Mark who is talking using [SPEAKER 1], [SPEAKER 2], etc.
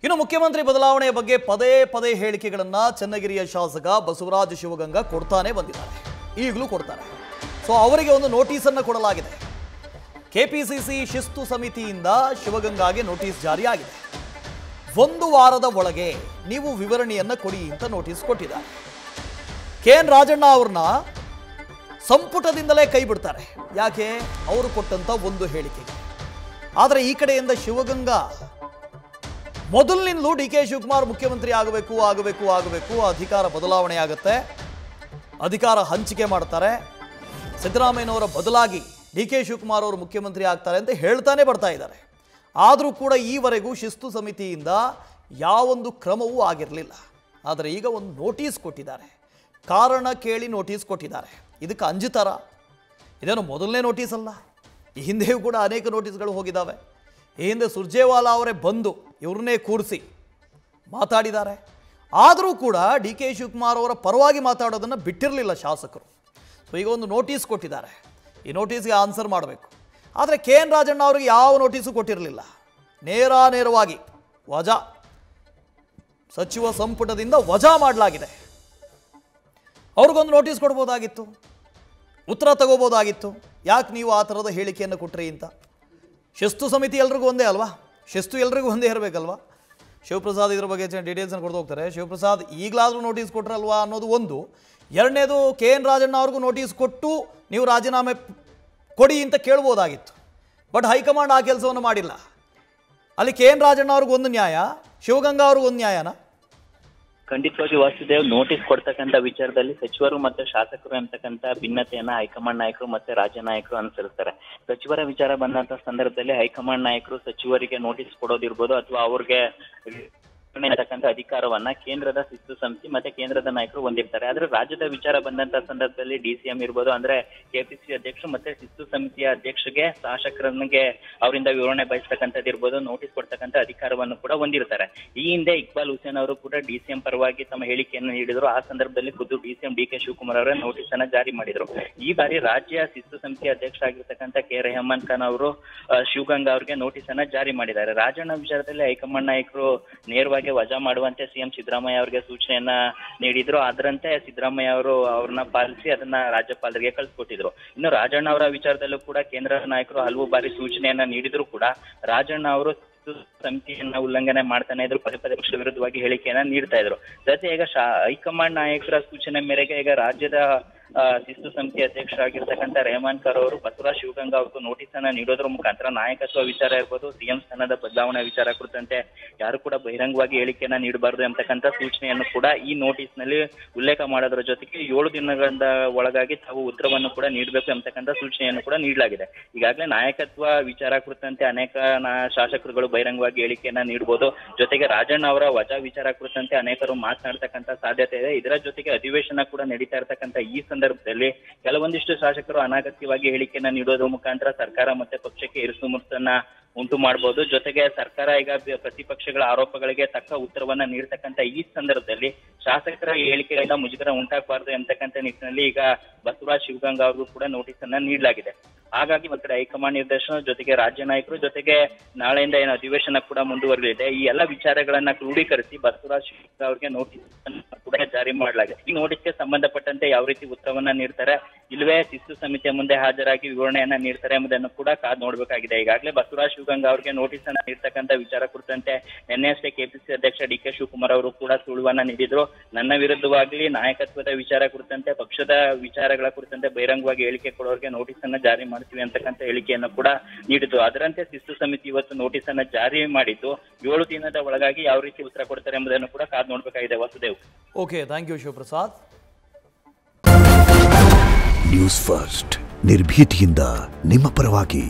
[SPEAKER 1] ಇನ್ನು ಮುಖ್ಯಮಂತ್ರಿ ಬದಲಾವಣೆಯ ಬಗ್ಗೆ ಪದೇ ಪದೇ ಹೇಳಿಕೆಗಳನ್ನ ಚನ್ನಗಿರಿಯ ಶಾಸಕ ಬಸವರಾಜ ಶಿವಗಂಗಾ ಕೊಡ್ತಾನೆ ಬಂದಿದ್ದಾರೆ. ಈಗಲೂ ಕೊಡ್ತಾರೆ. ಸೊ ಅವರಿಗೆ ಒಂದು ನೋಟಿಸ್ ಅನ್ನು ಕೊಡಲಾಗಿದೆ. ಕೆಪಿಸಿಸಿ ಶಿಸ್ತು ಸಮಿತಿಯಿಂದ ಶಿವಗಂಗಾಗೆ ನೋಟಿಸ್ ಜಾರಿಯಾಗಿದೆ. 1 ವಾರದ ಒಳಗೆ ನೀವು ವಿವರಣೆಯನ್ನ ಕೊಡಿ ಅಂತ ನೋಟಿಸ್ ಕೊಟ್ಟಿದ್ದಾರೆ. KN ರಾಜಣ್ಣ ಅವ್ರನ್ನ ಸಂಪುಟದಿಂದಲೇ ಕೈ ಬಿಡ್ತಾರೆ. ಯಾಕೆ? ಅವರು ಕೊಟ್ಟಂತ ಒಂದು ಹೇಳಿಕೆಗೆ. ಆದರೆ ಈ ಕಡೆಯಿಂದ ಶಿವಗಂಗಾ ಮೊದಲಿನಿಂದಲೂ DK ಶಿವಕುಮಾರ್ ಮುಖ್ಯಮಂತ್ರಿ ಆಗಬೇಕು, ಅಧಿಕಾರ ಬದಲಾವಣೆ ಆಗುತ್ತೆ, ಅಧಿಕಾರ ಹಂಚಿಕೆ ಮಾಡ್ತಾರೆ, ಸಿದ್ದರಾಮಯ್ಯನವರ ಬದಲಾಗಿ DK ಶಿವಕುಮಾರ್ ಅವರು ಮುಖ್ಯಮಂತ್ರಿ ಆಗ್ತಾರೆ ಅಂತ ಹೇಳ್ತಾನೆ ಬರ್ತಾ ಇದ್ದಾರೆ. ಆದರೂ ಕೂಡ ಈವರೆಗೂ ಶಿಸ್ತು ಸಮಿತಿಯಿಂದ ಯಾವೊಂದು ಕ್ರಮವೂ ಆಗಿರಲಿಲ್ಲ. ಆದರೆ ಈಗ ಒಂದು ನೋಟಿಸ್ ಕೊಟ್ಟಿದ್ದಾರೆ. ಕಾರಣ ಕೇಳಿ ನೋಟಿಸ್ ಕೊಟ್ಟಿದ್ದಾರೆ. ಇದಕ್ಕೆ ಅಂಜುತ್ತಾರ? ಇದೇನು ಮೊದಲನೇ ನೋಟಿಸ್ ಅಲ್ಲ. ಈ ಹಿಂದೆಯೂ ಕೂಡ ಅನೇಕ ನೋಟಿಸ್ಗಳು ಹೋಗಿದ್ದಾವೆ. ಈ ಹಿಂದೆ ಸುರ್ಜೇವಾಲಾ ಅವರೇ ಬಂದು ಇವ್ರನ್ನೇ ಕೂರಿಸಿ ಮಾತಾಡಿದ್ದಾರೆ. ಆದರೂ ಕೂಡ DK ಶಿವಕುಮಾರ್ ಅವರ ಪರವಾಗಿ ಮಾತಾಡೋದನ್ನು ಬಿಟ್ಟಿರಲಿಲ್ಲ ಶಾಸಕರು. ಸೊ ಈಗ ಒಂದು ನೋಟಿಸ್ ಕೊಟ್ಟಿದ್ದಾರೆ. ಈ ನೋಟಿಸ್ಗೆ ಆನ್ಸರ್ ಮಾಡಬೇಕು. ಆದರೆ KN ರಾಜಣ್ಣ ಅವರಿಗೆ ಯಾವ ನೋಟಿಸು ಕೊಟ್ಟಿರಲಿಲ್ಲ. ನೇರವಾಗಿ ವಜಾ, ಸಚಿವ ಸಂಪುಟದಿಂದ ವಜಾ ಮಾಡಲಾಗಿದೆ. ಅವ್ರಿಗೊಂದು ನೋಟಿಸ್ ಕೊಡ್ಬೋದಾಗಿತ್ತು, ಉತ್ತರ ತಗೋಬೋದಾಗಿತ್ತು. ಯಾಕೆ ನೀವು ಆ ಥರದ ಹೇಳಿಕೆಯನ್ನು ಕೊಟ್ರಿ ಅಂತ. ಶಿಸ್ತು ಸಮಿತಿ ಎಲ್ರಿಗೂ ಒಂದೇ ಅಲ್ವಾ? ಶಿಸ್ತು ಎಲ್ರಿಗೂ ಒಂದೇ ಇರಬೇಕಲ್ವಾ? ಶಿವಪ್ರಸಾದ್ ಇದ್ರ ಬಗ್ಗೆ ಡೀಟೇಲ್ಸನ್ನು ಕೊಡ್ದು ಹೋಗ್ತಾರೆ. ಶಿವಪ್ರಸಾದ್ ಈಗಲಾದರೂ ನೋಟಿಸ್ ಕೊಟ್ರಲ್ವಾ ಅನ್ನೋದು ಒಂದು. ಎರಡನೇದು, KN ರಾಜಣ್ಣ ಅವ್ರಿಗೂ ನೋಟಿಸ್ ಕೊಟ್ಟು ನೀವು ರಾಜೀನಾಮೆ ಕೊಡಿ ಅಂತ ಕೇಳ್ಬೋದಾಗಿತ್ತು. ಬಟ್ ಹೈಕಮಾಂಡ್ ಆ ಕೆಲಸವನ್ನು ಮಾಡಿಲ್ಲ. ಅಲ್ಲಿ KN ರಾಜಣ್ಣ ಅವ್ರಿಗೂ ಒಂದು ನ್ಯಾಯ, ಶಿವಗಂಗಾ ಅವ್ರಿಗೂ ಒಂದು ನ್ಯಾಯನ?
[SPEAKER 2] ಖಂಡಿತವಾಗಿ ವಾಸುದೇವ್, ನೋಟಿಸ್ ಕೊಡ್ತಕ್ಕಂಥ ವಿಚಾರದಲ್ಲಿ ಸಚಿವರು ಮತ್ತು ಶಾಸಕರು ಅಂತಕ್ಕಂಥ ಭಿನ್ನತೆಯನ್ನ ಹೈಕಮಾಂಡ್ ನಾಯಕರು ಮತ್ತೆ ರಾಜ್ಯ ನಾಯಕರು ಅನುಸರಿಸ್ತಾರೆ. ಸಚಿವರ ವಿಚಾರ ಬಂದಂತ ಸಂದರ್ಭದಲ್ಲಿ ಹೈಕಮಾಂಡ್ ನಾಯಕರು ಸಚಿವರಿಗೆ ನೋಟಿಸ್ ಕೊಡೋದಿರ್ಬೋದು ಅಥವಾ ಅವ್ರಿಗೆ ಅಂತಕ್ಕಂಥ ಅಧಿಕಾರವನ್ನ ಕೇಂದ್ರದ ಶಿಸ್ತು ಸಮಿತಿ ಮತ್ತೆ ಕೇಂದ್ರದ ನಾಯಕರು ಹೊಂದಿರ್ತಾರೆ. ಆದ್ರೆ ರಾಜ್ಯದ ವಿಚಾರ ಬಂದಂತ ಸಂದರ್ಭದಲ್ಲಿ DCM ಇರ್ಬೋದು, ಅಂದ್ರೆ KPCC ಅಧ್ಯಕ್ಷರು ಮತ್ತೆ ಶಿಸ್ತು ಸಮಿತಿಯ ಅಧ್ಯಕ್ಷರಿಗೆ ಶಾಸಕರನಿಗೆ ಅವರಿಂದ ವಿವರಣೆ ಬಯಸ್ತಕ್ಕಂಥದ್ದು ಇರ್ಬೋದು, ನೋಟಿಸ್ ಕೊಡ್ತಕ್ಕಂಥ ಅಧಿಕಾರವನ್ನು ಕೂಡ ಹೊಂದಿರ್ತಾರೆ. ಈ ಹಿಂದೆ ಇಕ್ಬಾಲ್ ಹುಸೇನ್ ಅವರು ಕೂಡ DCM ಪರವಾಗಿ ತಮ್ಮ ಹೇಳಿಕೆಯನ್ನು ನೀಡಿದ್ರು. ಆ ಸಂದರ್ಭದಲ್ಲಿ ಖುದ್ದು DCM DK ಶಿವಕುಮಾರ್ ಅವರ ನೋಟಿಸ್ ಅನ್ನ ಜಾರಿ ಮಾಡಿದ್ರು. ಈ ಬಾರಿ ರಾಜ್ಯ ಶಿಸ್ತು ಸಮಿತಿ ಅಧ್ಯಕ್ಷರಾಗಿರ್ತಕ್ಕಂಥ K ರೆಹಮಾನ್ ಖಾನ್ ಅವರು ಶಿವಗಂಗಾ ಅವರಿಗೆ ನೋಟಿಸ್ ಅನ್ನ ಜಾರಿ ಮಾಡಿದ್ದಾರೆ. ರಾಜಣ್ಣ ವಿಚಾರದಲ್ಲಿ ಹೈಕಮಾಂಡ್ ನಾಯಕರು ನೇರವಾಗಿ ವಜಾ ಮಾಡುವಂತೆ CM ಸಿದ್ದರಾಮಯ್ಯ ಅವರಿಗೆ ಸೂಚನೆಯನ್ನ ನೀಡಿದ್ರು. ಅದರಂತೆ ಸಿದ್ದರಾಮಯ್ಯ ಅವರು ಅವ್ರನ್ನ ಪಾಲಿಸಿ ಅದನ್ನ ರಾಜ್ಯಪಾಲರಿಗೆ ಕಳಿಸ್ಕೊಟ್ಟಿದ್ರು. ಇನ್ನು ರಾಜಣ್ಣ ಅವರ ವಿಚಾರದಲ್ಲೂ ಕೂಡ ಕೇಂದ್ರ ನಾಯಕರು ಹಲವು ಬಾರಿ ಸೂಚನೆಯನ್ನ ನೀಡಿದ್ರು ಕೂಡ ರಾಜಣ್ಣ ಅವರು ಸಮಿತಿಯನ್ನ ಉಲ್ಲಂಘನೆ ಮಾಡ್ತಾನೆ ಇದ್ರು, ಪದೇ ಪಕ್ಷದ ವಿರುದ್ಧವಾಗಿ ಹೇಳಿಕೆಯನ್ನ ನೀಡ್ತಾ ಇದ್ರು. ಜೊತೆ ಈಗ ಹೈಕಮಾಂಡ್ ನಾಯಕರ ಸೂಚನೆ ಮೇರೆಗೆ ಈಗ ರಾಜ್ಯದ ಶಿಸ್ತು ಸಮಿತಿ ಅಧ್ಯಕ್ಷರಾಗಿರ್ತಕ್ಕಂಥ ರೆಹಮಾನ್ ಖಾನ್ ಅವರು ಬಸವರಾಜ ಶಿವಗಂಗಾ ಅವ್ರಿಗೂ ನೋಟಿಸ್ ಅನ್ನ ನೀಡೋದ್ರ ಮುಖಾಂತರ ನಾಯಕತ್ವ ವಿಚಾರ ಇರ್ಬೋದು, CM ಸ್ಥಾನದ ಬದಲಾವಣೆ ವಿಚಾರ ಕುರಿತಂತೆ ಯಾರು ಕೂಡ ಬಹಿರಂಗವಾಗಿ ಹೇಳಿಕೆಯನ್ನ ನೀಡಬಾರದು ಎಂಬತಕ್ಕಂಥ ಸೂಚನೆಯನ್ನು ಕೂಡ ಈ ನೋಟಿಸ್ ನಲ್ಲಿ ಉಲ್ಲೇಖ ಮಾಡೋದ್ರ ಜೊತೆಗೆ 7 ದಿನಗಳ ಒಳಗಾಗಿ ತಾವು ಉತ್ತರವನ್ನು ಕೂಡ ನೀಡಬೇಕು ಎಂಬತಕ್ಕಂಥ ಸೂಚನೆಯನ್ನು ಕೂಡ ನೀಡಲಾಗಿದೆ. ಈಗಾಗಲೇ ನಾಯಕತ್ವ ವಿಚಾರ ಕುರಿತಂತೆ ಅನೇಕ ಶಾಸಕರುಗಳು ಬಹಿರಂಗವಾಗಿ ಹೇಳಿಕೆಯನ್ನ ನೀಡಬಹುದು. ಜೊತೆಗೆ ರಾಜಣ್ಣ ಅವರ ವಜಾ ವಿಚಾರ ಕುರಿತಂತೆ ಅನೇಕರು ಮಾತನಾಡ್ತಕ್ಕಂಥ ಸಾಧ್ಯತೆ ಇದೆ. ಇದರ ಜೊತೆಗೆ ಅಧಿವೇಶನ ಕೂಡ ನಡೀತಾ ಇರತಕ್ಕಂಥ ಈ ಸಂದರ್ಭದಲ್ಲಿ ಕೆಲವೊಂದಿಷ್ಟು ಶಾಸಕರು ಅನಗತ್ಯವಾಗಿ ಹೇಳಿಕೆಯನ್ನ ನೀಡೋದ್ರ ಮುಖಾಂತರ ಸರ್ಕಾರ ಮತ್ತೆ ಪಕ್ಷಕ್ಕೆ ಇರುಸುಮುರುಸನ್ನ ಉಂಟು ಮಾಡಬಹುದು. ಜೊತೆಗೆ ಸರ್ಕಾರ ಈಗ ಪ್ರತಿಪಕ್ಷಗಳ ಆರೋಪಗಳಿಗೆ ತಕ್ಕ ಉತ್ತರವನ್ನ ನೀಡತಕ್ಕಂಥ ಈ ಸಂದರ್ಭದಲ್ಲಿ ಶಾಸಕರ ಹೇಳಿಕೆಗಳಿಂದ ಮುಜುಗರ ಉಂಟಾಗಬಾರದು ಎಂಬತಕ್ಕಂಥ ನಿಟ್ಟಿನಲ್ಲಿ ಈಗ ಬಸವರಾಜ ಶಿವಗಂಗಾ ಅವ್ರಿಗೂ ಕೂಡ ನೋಟಿಸ್ ಅನ್ನ ನೀಡಲಾಗಿದೆ. ಹಾಗಾಗಿ ಮತ್ತೆ ಹೈಕಮಾಂಡ್ ನಿರ್ದೇಶನ ಜೊತೆಗೆ ರಾಜ್ಯ ನಾಯಕರು ಜೊತೆಗೆ ನಾಳೆಯಿಂದ ಏನು ಅಧಿವೇಶನ ಕೂಡ ಮುಂದುವರಿಯಲಿದೆ. ಈ ಎಲ್ಲ ವಿಚಾರಗಳನ್ನ ಕ್ರೋಢೀಕರಿಸಿ ಬಸವರಾಜ ಶಿವಗಂಗಾ ಅವರಿಗೆ ನೋಟಿಸ್ ಕೂಡ ಜಾರಿ ಮಾಡಲಾಗಿದೆ. ಈ ನೋಟಿಸ್ಗೆ ಸಂಬಂಧಪಟ್ಟಂತೆ ಯಾವ ರೀತಿ ಉತ್ತರವನ್ನ ನೀಡ್ತಾರೆ, ಇಲ್ಲವೇ ಶಿಸ್ತು ಸಮಿತಿಯ ಮುಂದೆ ಹಾಜರಾಗಿ ವಿವರಣೆಯನ್ನ ನೀಡ್ತಾರೆ ಎಂಬುದನ್ನು ಕೂಡ ಕಾದು ನೋಡ್ಬೇಕಾಗಿದೆ. ಈಗಾಗಲೇ ಬಸವರಾಜ ಶಿವಗಂಗಾ ಅವರಿಗೆ ನೋಟಿಸ್ ಅನ್ನ ನೀಡ್ತಕ್ಕಂಥ ವಿಚಾರ ಕುರಿತಂತೆ ನಿನ್ನೆಯಷ್ಟೇ KPCC ಅಧ್ಯಕ್ಷ DK ಶಿವಕುಮಾರ್ ಅವರು ಕೂಡ ಸುಳಿವನ್ನ ನೀಡಿದ್ರು. ನನ್ನ ವಿರುದ್ಧವಾಗಲಿ ನಾಯಕತ್ವದ ವಿಚಾರ ಕುರಿತಂತೆ ಪಕ್ಷದ ವಿಚಾರಗಳ ಕುರಿತಂತೆ ಬಹಿರಂಗವಾಗಿ ಹೇಳಿಕೆ ಕೊಡೋರಿಗೆ ನೋಟಿಸ್ ಅನ್ನ ಜಾರಿ ಮಾಡ್ತೀವಿ ಅಂತಕ್ಕಂಥ ಹೇಳಿಕೆಯನ್ನು ಕೂಡ ನೀಡಿದ್ರು. ಅದರಂತೆ ಶಿಸ್ತು ಸಮಿತಿ ಇವತ್ತು ನೋಟಿಸ್ ಅನ್ನ ಜಾರಿ ಮಾಡಿದ್ದು 7 ದಿನದ ಒಳಗಾಗಿ ಯಾವ ರೀತಿ ಉತ್ತರ ಕೊಡ್ತಾರೆ ಎಂಬುದನ್ನು ಕೂಡ ಕಾದು ನೋಡ್ಬೇಕಾಗಿದೆ. Vasudev.
[SPEAKER 1] Okay, thank you Shivaprasad.
[SPEAKER 3] News first ನಿರ್ಭೀತಿಯಿಂದ ನಿಮ್ಮ ಪರವಾಗಿ.